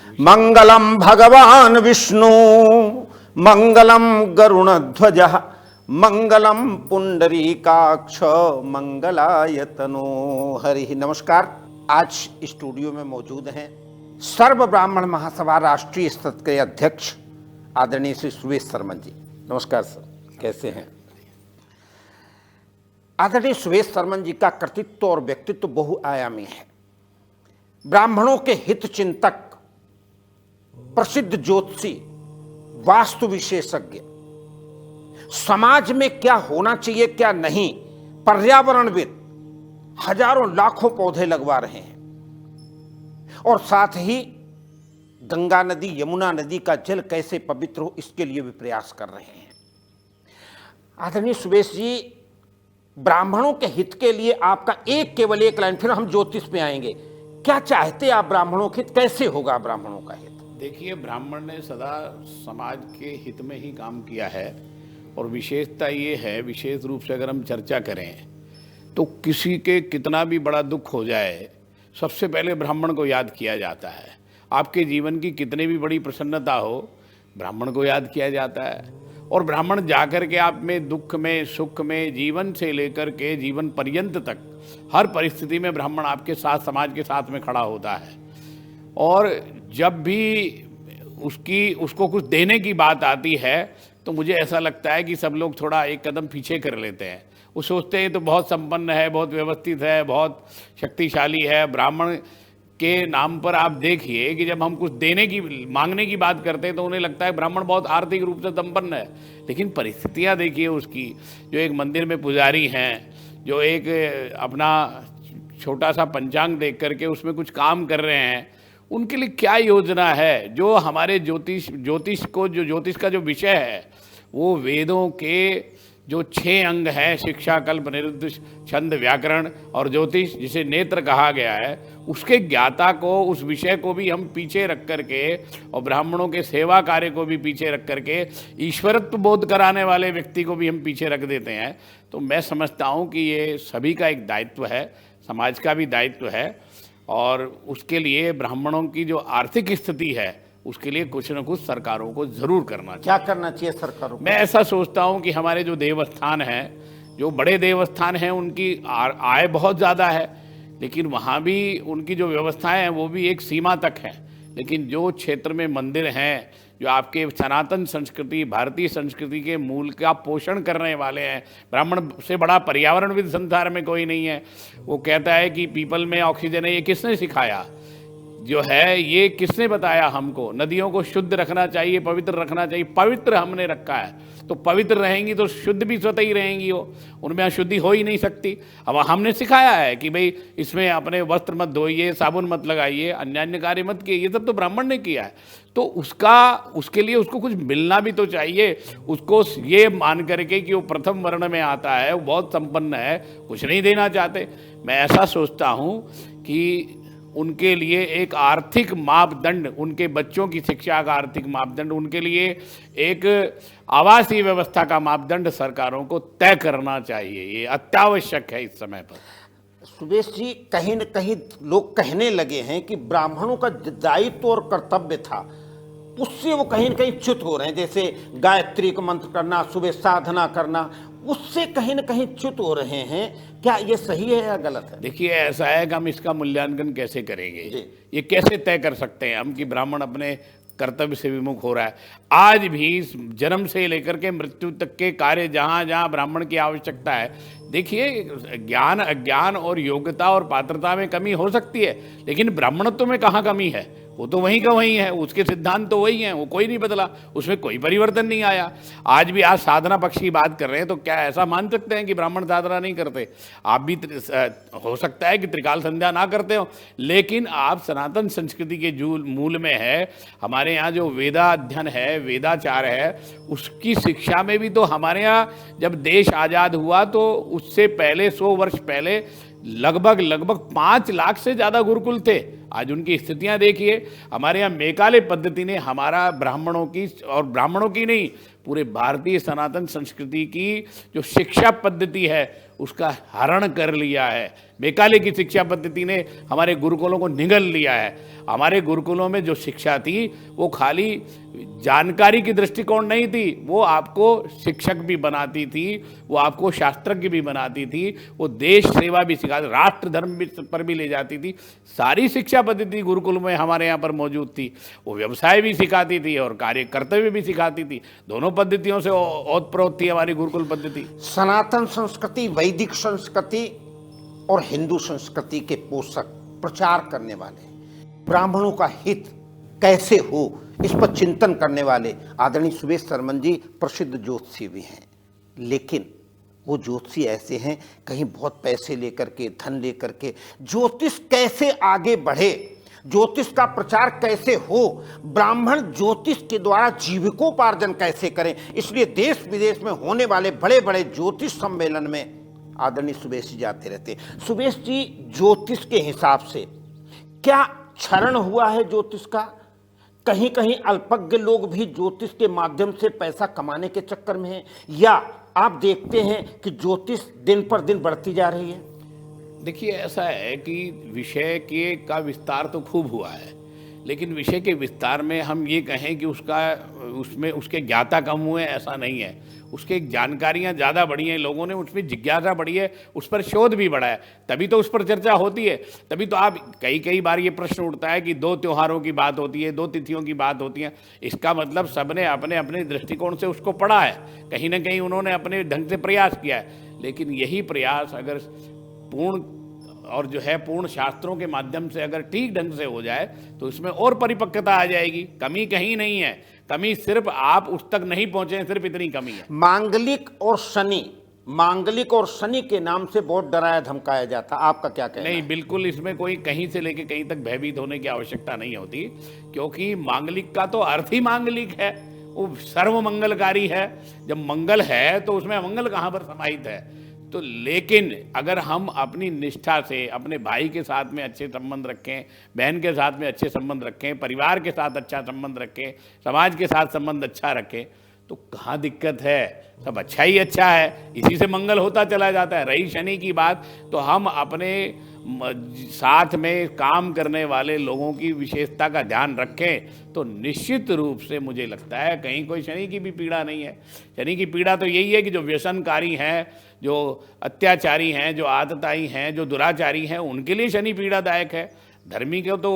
मंगलम भगवान विष्णु मंगलम गरुणध्वज मंगलम पुंडरीकाक्ष मंगलायतनो हरि। नमस्कार। आज स्टूडियो में मौजूद हैं सर्व ब्राह्मण महासभा राष्ट्रीय स्तर के अध्यक्ष आदरणीय श्री सुरेश शर्मा जी। नमस्कार सर, कैसे हैं? आदरणीय सुरेश शर्मा जी का कृतित्व और व्यक्तित्व बहुआयामी है। ब्राह्मणों के हित चिंतक, प्रसिद्ध ज्योतिषी, वास्तु विशेषज्ञ, समाज में क्या होना चाहिए क्या नहीं, पर्यावरणविद, हजारों लाखों पौधे लगवा रहे हैं और साथ ही गंगा नदी, यमुना नदी का जल कैसे पवित्र हो इसके लिए भी प्रयास कर रहे हैं। आदरणीय सुरेश जी, ब्राह्मणों के हित के लिए आपका केवल एक लाइन, फिर हम ज्योतिष पे आएंगे। क्या चाहते आप ब्राह्मणों के हित, कैसे होगा ब्राह्मणों का हित? देखिए, ब्राह्मण ने सदा समाज के हित में ही काम किया है और विशेषता ये है, विशेष रूप से अगर हम चर्चा करें तो किसी के कितना भी बड़ा दुख हो जाए, सबसे पहले ब्राह्मण को याद किया जाता है। आपके जीवन की कितनी भी बड़ी प्रसन्नता हो, ब्राह्मण को याद किया जाता है और ब्राह्मण जाकर के आप में दुख में, सुख में, जीवन से लेकर के जीवन पर्यंत तक हर परिस्थिति में ब्राह्मण आपके साथ, समाज के साथ में खड़ा होता है। और जब भी उसको कुछ देने की बात आती है तो मुझे ऐसा लगता है कि सब लोग थोड़ा एक कदम पीछे कर लेते हैं। वो सोचते हैं तो बहुत संपन्न है, बहुत व्यवस्थित है, बहुत शक्तिशाली है। ब्राह्मण के नाम पर आप देखिए कि जब हम कुछ देने की, मांगने की बात करते हैं तो उन्हें लगता है ब्राह्मण बहुत आर्थिक रूप से संपन्न है। लेकिन परिस्थितियाँ देखिए उसकी, जो एक मंदिर में पुजारी हैं, जो एक अपना छोटा सा पंचांग देख करके उसमें कुछ काम कर रहे हैं, उनके लिए क्या योजना है। जो हमारे ज्योतिष का जो विषय है वो वेदों के जो 6 अंग हैं, शिक्षा, कल्प, निरुद्ध, छंद, व्याकरण और ज्योतिष, जिसे नेत्र कहा गया है, उसके ज्ञाता को, उस विषय को भी हम पीछे रख करके और ब्राह्मणों के सेवा कार्य को भी पीछे रख करके ईश्वरत्व बोध कराने वाले व्यक्ति को भी हम पीछे रख देते हैं। तो मैं समझता हूँ कि ये सभी का एक दायित्व है, समाज का भी दायित्व है और उसके लिए ब्राह्मणों की जो आर्थिक स्थिति है उसके लिए कुछ न कुछ सरकारों को जरूर करना चाहिए। क्या करना चाहिए सरकारों को? मैं ऐसा सोचता हूं कि हमारे जो देवस्थान हैं, जो बड़े देवस्थान हैं, उनकी आय बहुत ज़्यादा है, लेकिन वहाँ भी उनकी जो व्यवस्थाएं हैं वो भी एक सीमा तक है। लेकिन जो क्षेत्र में मंदिर हैं, जो आपके सनातन संस्कृति, भारतीय संस्कृति के मूल का पोषण करने वाले हैं, ब्राह्मण से बड़ा पर्यावरणविद संसार में कोई नहीं है। वो कहता है कि पीपल में ऑक्सीजन है, ये किसने सिखाया? जो है ये किसने बताया हमको? नदियों को शुद्ध रखना चाहिए, पवित्र रखना चाहिए। पवित्र हमने रखा है तो पवित्र रहेंगी तो शुद्ध भी स्वतः ही रहेंगी, वो उनमें अशुद्धि हो ही नहीं सकती। अब हमने सिखाया है कि भाई इसमें अपने वस्त्र मत धोइए, साबुन मत लगाइए, अन्य अन्य कार्य मत किए, ये सब तो ब्राह्मण ने किया है। तो उसके लिए उसको कुछ मिलना भी तो चाहिए। उसको ये मान करके कि वो प्रथम वर्ण में आता है, वो बहुत संपन्न है, कुछ नहीं देना चाहते। मैं ऐसा सोचता हूँ कि उनके लिए एक आर्थिक मापदंड, उनके बच्चों की शिक्षा का आर्थिक मापदंड, उनके लिए एक आवासीय व्यवस्था का मापदंड सरकारों को तय करना चाहिए। ये अत्यावश्यक है इस समय पर। सुरेश जी, कहीं न कहीं लोग कहने लगे हैं कि ब्राह्मणों का दायित्व और कर्तव्य था, उससे वो कहीं न कहीं च्युत हो रहे हैं। जैसे गायत्री का मंत्र करना, सुबह साधना करना, उससे कहीं न कहीं च्युत हो रहे हैं। क्या ये सही है या गलत है? देखिए, ऐसा है कि हम इसका मूल्यांकन कैसे करेंगे, ये कैसे तय कर सकते हैं हम कि ब्राह्मण अपने कर्तव्य से विमुख हो रहा है? आज भी जन्म से लेकर के मृत्यु तक के कार्य जहाँ जहाँ ब्राह्मण की आवश्यकता है, देखिए, ज्ञान, अज्ञान और योग्यता और पात्रता में कमी हो सकती है, लेकिन ब्राह्मणत्व में कहाँ कमी है? वो तो वहीं का वहीं है, उसके सिद्धांत तो वही हैं, वो कोई नहीं बदला, उसमें कोई परिवर्तन नहीं आया। आज भी आज साधना पक्ष की बात कर रहे हैं तो क्या ऐसा मान सकते हैं कि ब्राह्मण साधना नहीं करते? आप भी हो सकता है कि त्रिकाल संध्या ना करते हो, लेकिन आप सनातन संस्कृति के मूल में है। हमारे यहाँ जो वेदाध्ययन है, वेदाचार है, उसकी शिक्षा में भी तो हमारे यहाँ जब देश आज़ाद हुआ तो उससे पहले 100 वर्ष पहले लगभग 5 लाख से ज़्यादा गुरुकुल थे। आज उनकी स्थितियां देखिए। हमारे यहाँ मेकाले पद्धति ने हमारा ब्राह्मणों की, और ब्राह्मणों की नहीं, पूरे भारतीय सनातन संस्कृति की जो शिक्षा पद्धति है उसका हरण कर लिया है। मेकाले की शिक्षा पद्धति ने हमारे गुरुकुलों को निगल लिया है। हमारे गुरुकुलों में जो शिक्षा थी वो खाली जानकारी की दृष्टिकोण नहीं थी, वो आपको शिक्षक भी बनाती थी, वो आपको शास्त्रज्ञ भी बनाती थी, वो देश सेवा भी सिखाती, राष्ट्र धर्म भी पर भी ले जाती थी। सारी शिक्षा पद्धति गुरुकुल में हमारे यहाँ पर मौजूद थी। वो व्यवसाय भी सिखाती थी और कार्य कर्तव्य भी सिखाती थी। दोनों पद्धतियों से ओतप्रोत थी हमारी गुरुकुल पद्धति। सनातन संस्कृति, वैदिक संस्कृति और हिंदू संस्कृति के पोषक, प्रचार करने वाले, ब्राह्मणों का हित कैसे हो इस पर चिंतन करने वाले आदरणीय सुबेश सरमन जी प्रसिद्ध ज्योतिषी भी हैं। लेकिन वो ज्योतिषी ऐसे हैं, कहीं बहुत पैसे लेकर के, धन लेकर के ज्योतिष कैसे आगे बढ़े, ज्योतिष का प्रचार कैसे हो, ब्राह्मण ज्योतिष के द्वारा जीविकोपार्जन कैसे करें, इसलिए देश विदेश में होने वाले बड़े बड़े ज्योतिष सम्मेलन में आदरणीय सुबेश जी जाते रहते। सुबेश जी, ज्योतिष के हिसाब से क्या क्षरण हुआ है ज्योतिष का? कहीं कहीं अल्पज्ञ लोग भी ज्योतिष के माध्यम से पैसा कमाने के चक्कर में हैं, या आप देखते हैं कि ज्योतिष दिन पर दिन बढ़ती जा रही है? देखिए, ऐसा है कि विषय के का विस्तार तो खूब हुआ है, लेकिन विषय के विस्तार में हम ये कहें कि उसमें उसके ज्ञाता कम हुए, ऐसा नहीं है। उसके जानकारियां ज़्यादा बढ़ी हैं, लोगों ने उसमें जिज्ञासा बढ़ी है, उस पर शोध भी बढ़ा है, तभी तो उस पर चर्चा होती है। तभी तो आप कई बार ये प्रश्न उठता है कि 2 त्योहारों की बात होती है, 2 तिथियों की बात होती है। इसका मतलब सबने अपने अपने दृष्टिकोण से उसको पढ़ा है, कहीं ना कहीं उन्होंने अपने ढंग से प्रयास किया है। लेकिन यही प्रयास अगर पूर्ण शास्त्रों के माध्यम से अगर ठीक ढंग से हो जाए तो इसमें और परिपक्वता आ जाएगी। कमी कहीं नहीं है, कमी सिर्फ आप उस तक नहीं पहुंचे हैं, सिर्फ इतनी कमी है। मांगलिक और शनि के नाम से बहुत डराया धमकाया जाता, आपका क्या कहना है? नहीं, बिल्कुल इसमें कोई कहीं से लेके कहीं तक भयभीत होने की आवश्यकता नहीं होती, क्योंकि मांगलिक का तो अर्थ ही मांगलिक है, वो सर्व मंगलकारी है। जब मंगल है तो उसमें अमंगल कहाँ पर समाहित है? तो लेकिन अगर हम अपनी निष्ठा से अपने भाई के साथ में अच्छे संबंध रखें, बहन के साथ में अच्छे संबंध रखें, परिवार के साथ अच्छा संबंध रखें, समाज के साथ संबंध अच्छा रखें, तो कहाँ दिक्कत है? सब अच्छा ही अच्छा है, इसी से मंगल होता चला जाता है। रही शनि की बात, तो हम अपने साथ में काम करने वाले लोगों की विशेषता का ध्यान रखें तो निश्चित रूप से मुझे लगता है कहीं कोई शनि की भी पीड़ा नहीं है। शनि की पीड़ा तो यही है कि जो व्यसनकारी हैं, जो अत्याचारी हैं, जो आतताई हैं, जो दुराचारी हैं, उनके लिए शनि पीड़ादायक है। धर्मी के तो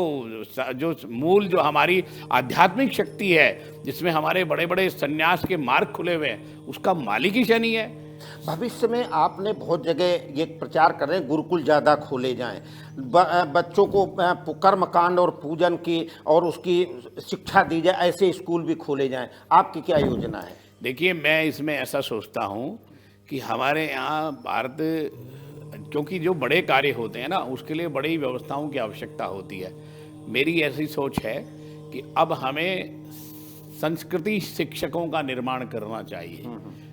जो मूल जो हमारी आध्यात्मिक शक्ति है, जिसमें हमारे बड़े बड़े संन्यास के मार्ग खुले हुए हैं, उसका मालिक ही शनि है। भविष्य में आपने बहुत जगह ये प्रचार कर रहे हैं गुरुकुल ज़्यादा खोले जाएं, बच्चों को कर्मकांड और पूजन की और उसकी शिक्षा दी जाए, ऐसे स्कूल भी खोले जाएं, आपकी क्या योजना है? देखिए, मैं इसमें ऐसा सोचता हूँ कि हमारे यहाँ भारत, क्योंकि जो बड़े कार्य होते हैं ना, उसके लिए बड़ी व्यवस्थाओं की आवश्यकता होती है। मेरी ऐसी सोच है कि अब हमें संस्कृति शिक्षकों का निर्माण करना चाहिए,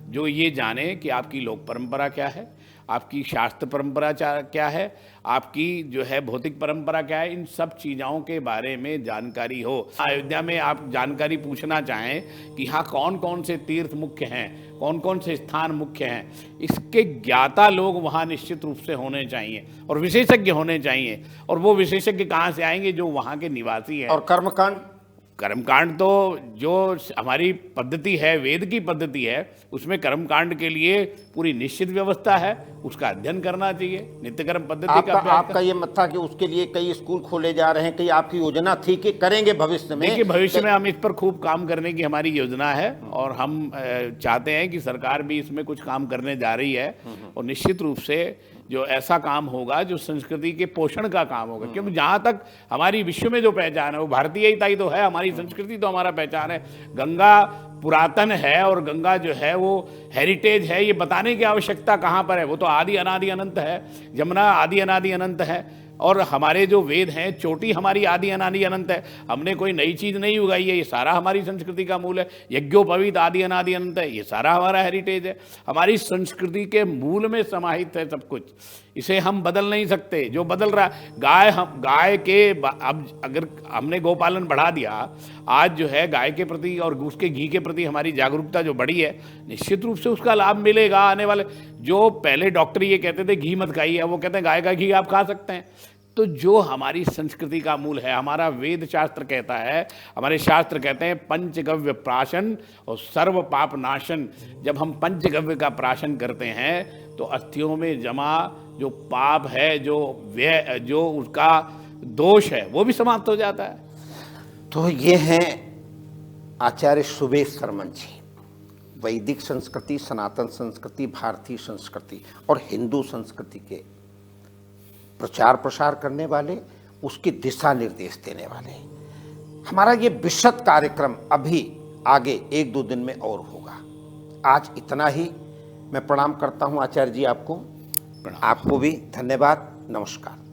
जो ये जाने कि आपकी लोक परंपरा क्या है, आपकी शास्त्र परंपरा क्या है, आपकी जो है भौतिक परंपरा क्या है, इन सब चीज़ों के बारे में जानकारी हो। अयोध्या में आप जानकारी पूछना चाहें कि हाँ कौन कौन से तीर्थ मुख्य हैं, कौन कौन से स्थान मुख्य हैं, इसके ज्ञाता लोग वहाँ निश्चित रूप से होने चाहिए और विशेषज्ञ होने चाहिए। और वो विशेषज्ञ कहाँ से आएंगे? जो वहाँ के निवासी हैं। और कर्मकांड तो जो हमारी पद्धति है, वेद की पद्धति है, उसमें कर्मकांड के लिए पूरी निश्चित व्यवस्था है, उसका अध्ययन करना चाहिए। नित्य कर्म पद्धति आपका ये मत था कि उसके लिए कई स्कूल खोले जा रहे हैं, कई आपकी योजना थी कि करेंगे भविष्य में? देखिए, भविष्य में हम इस पर खूब काम करने की हमारी योजना है और हम चाहते हैं कि सरकार भी इसमें कुछ काम करने जा रही है। और निश्चित रूप से जो ऐसा काम होगा जो संस्कृति के पोषण का काम होगा, क्योंकि जहाँ तक हमारी विश्व में जो पहचान है वो भारतीयता ही तो है, हमारी संस्कृति तो हमारा पहचान है। गंगा पुरातन है और गंगा जो है वो हेरिटेज है, ये बताने की आवश्यकता कहाँ पर है? वो तो आदि अनादि अनंत है। यमुना आदि अनादि अनंत है और हमारे जो वेद हैं, चोटी हमारी आदि अनादि अनंत है। हमने कोई नई चीज़ नहीं उगाई है, ये सारा हमारी संस्कृति का मूल है। यज्ञोपवीत आदि अनादि अनंत है, ये सारा हमारा हेरिटेज है। हमारी संस्कृति के मूल में समाहित है सब कुछ। इसे हम बदल नहीं सकते। जो बदल रहा गाय के अब अगर हमने गौपालन बढ़ा दिया, आज जो है गाय के प्रति और उसके घी के प्रति हमारी जागरूकता जो बढ़ी है, निश्चित रूप से उसका लाभ मिलेगा आने वाले। जो पहले डॉक्टर ये कहते थे घी मत खाइए, वो कहते हैं गाय का घी आप खा सकते हैं। तो जो हमारी संस्कृति का मूल है, हमारा वेद शास्त्र कहता है, हमारे शास्त्र कहते हैं पंचगव्य प्राशन और सर्व पाप नाशन। जब हम पंचगव्य का प्राशन करते हैं तो अस्थियों में जमा जो पाप है, जो उसका दोष है, वो भी समाप्त हो जाता है। तो ये हैं आचार्य सुबेश शर्मन जी, वैदिक संस्कृति, सनातन संस्कृति, भारतीय संस्कृति और हिंदू संस्कृति के प्रचार प्रसार करने वाले, उसके दिशा निर्देश देने वाले। हमारा ये विशद कार्यक्रम अभी आगे 1-2 दिन में और होगा। आज इतना ही। मैं प्रणाम करता हूँ आचार्य जी आपको। आपको भी धन्यवाद। नमस्कार।